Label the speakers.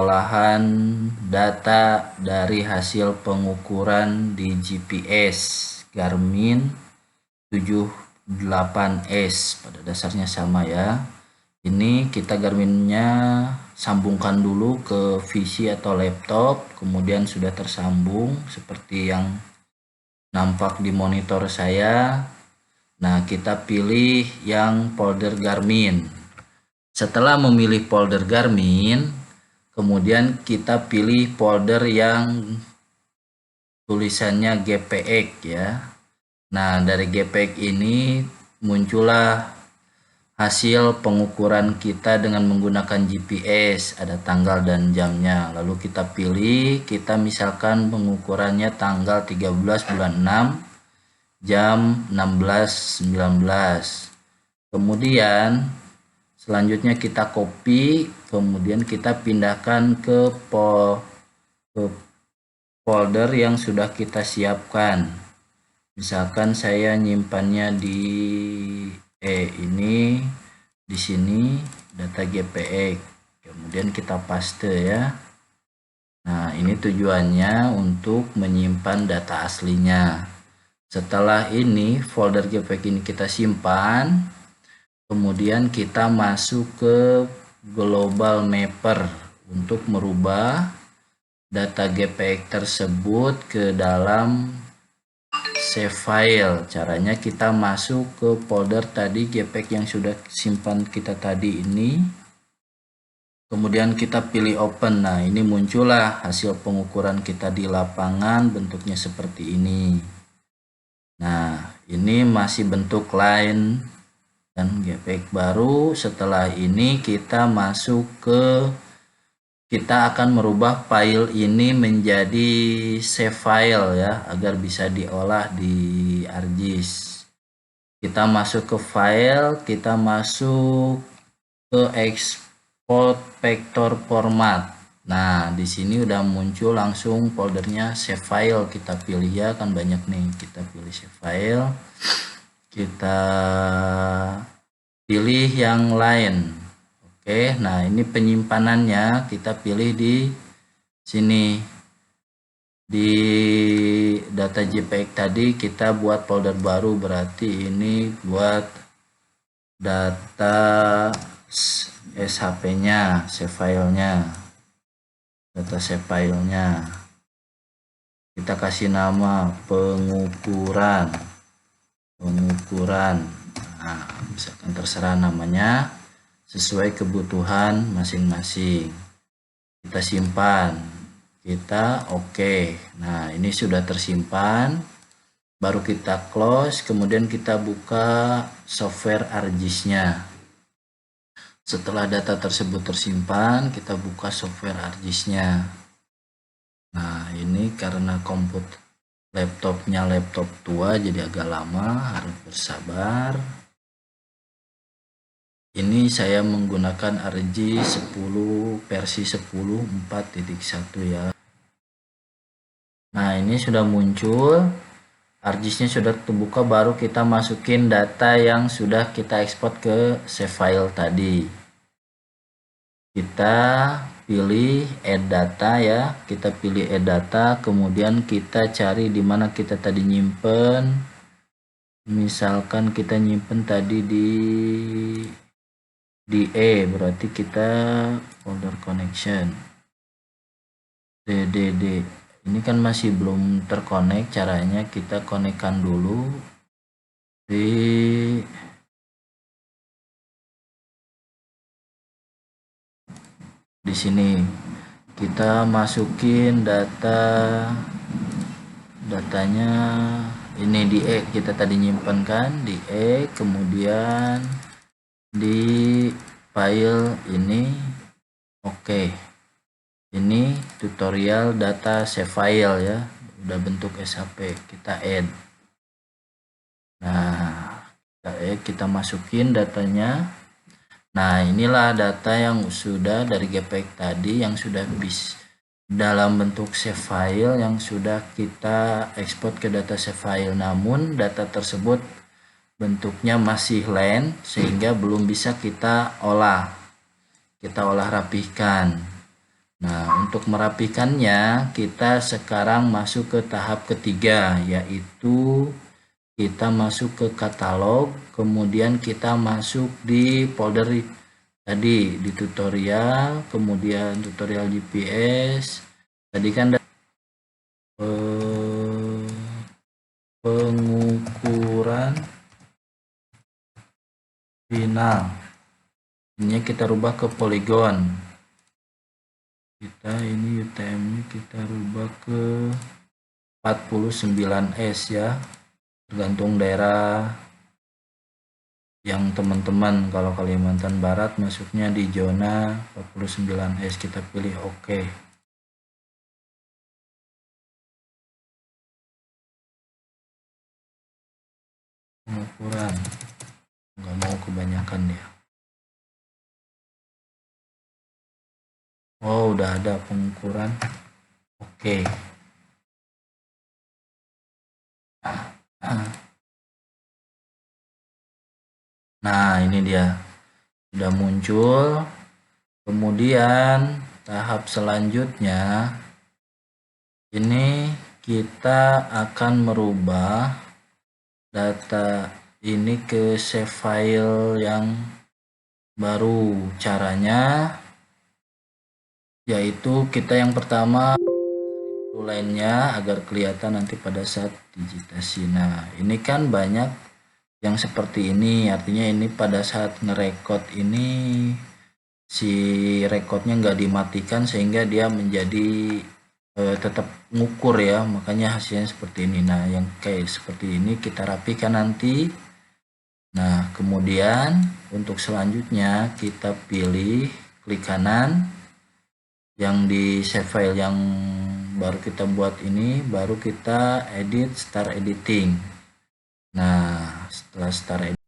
Speaker 1: pengolahan data dari hasil pengukuran di GPS Garmin 78S. Pada dasarnya sama ya. Ini kita Garminnya sambungkan dulu ke PC atau laptop, kemudian sudah tersambung seperti yang nampak di monitor saya. Nah, kita pilih yang folder Garmin. Setelah memilih folder Garmin, kemudian kita pilih folder yang tulisannya GPX ya. Nah, dari GPX ini muncullah hasil pengukuran kita dengan menggunakan GPS, ada tanggal dan jamnya. Lalu kita pilih, kita misalkan pengukurannya tanggal 13 bulan 6 jam 16.19. Kemudian selanjutnya kita copy, kemudian kita pindahkan ke folder yang sudah kita siapkan. Misalkan saya nyimpannya di ini di sini data GPX. Kemudian kita paste ya. Nah, ini tujuannya untuk menyimpan data aslinya. Setelah ini folder GPX ini kita simpan, kemudian kita masuk ke global mapper untuk merubah data GPX tersebut ke dalam save file. Caranya kita masuk ke folder tadi GPX yang sudah simpan kita tadi ini, kemudian kita pilih open. Nah, ini muncullah hasil pengukuran kita di lapangan, bentuknya seperti ini. Nah, ini masih bentuk line dan GPX baru. Setelah ini kita masuk kita akan merubah file ini menjadi save file ya, agar bisa diolah di ArcGIS. Kita masuk ke file, kita masuk ke export vector format. Nah, di sini udah muncul langsung foldernya save file. Kita pilih ya, kan banyak nih. Kita pilih save file. Kita pilih yang lain. Oke, nah ini penyimpanannya kita pilih di sini. Di data JPEG tadi kita buat folder baru, berarti ini buat data SHP-nya, save filenya. Data save filenya kita kasih nama pengukuran. Nah, misalkan terserah namanya sesuai kebutuhan masing-masing. Kita simpan, kita oke. Nah, ini sudah tersimpan, baru kita close, kemudian kita buka software ArcGIS-nya. Setelah data tersebut tersimpan, kita buka software ArcGIS-nya. Nah, ini karena laptopnya laptop tua, jadi agak lama, harus bersabar. Ini saya menggunakan ArcGIS 10 versi 10 4.1 ya. Nah, ini sudah muncul, ArcGIS-nya sudah terbuka, baru kita masukin data yang sudah kita ekspor ke save file tadi. Kita pilih add data ya, kita pilih add data, kemudian kita cari di mana kita tadi nyimpen. Misalkan kita nyimpen tadi di berarti kita folder connection. DDD ini kan masih belum terkonek, caranya kita konekkan dulu di sini. Kita masukin datanya ini di kita tadi nyimpen kan di kemudian di file ini. Oke, ini tutorial data save file ya, udah bentuk SHP, kita add. Nah, kita masukin datanya. Nah, inilah data yang sudah dari GPX tadi, yang sudah dalam bentuk save file, yang sudah kita ekspor ke data save file. Namun data tersebut bentuknya masih line, sehingga belum bisa kita olah rapihkan. Nah, untuk merapikannya, kita sekarang masuk ke tahap ketiga, yaitu kita masuk ke katalog, kemudian kita masuk di folder tadi, di tutorial, kemudian tutorial GPS. Tadi kan pengukuran final. Ini kita rubah ke poligon. Kita ini UTM-nya kita rubah ke 49S ya, tergantung daerah yang teman-teman. Kalau Kalimantan Barat masuknya di zona 49S, kita pilih OK. Pengukuran nggak mau kebanyakan ya. Oh, udah ada pengukuran. Oke. Nah, ini dia sudah muncul. Kemudian tahap selanjutnya ini kita akan merubah data ini ke save file yang baru. Caranya yaitu kita yang pertama lainnya agar kelihatan nanti pada saat digitasi. Nah, ini kan banyak yang seperti ini, artinya ini pada saat ngerekod ini si rekodnya nggak dimatikan sehingga dia menjadi tetap ngukur ya, makanya hasilnya seperti ini. Nah, yang kayak seperti ini kita rapikan nanti. Nah, kemudian untuk selanjutnya kita pilih klik kanan yang di save file yang baru kita buat ini, baru kita edit, start editing. Nah, setelah start editing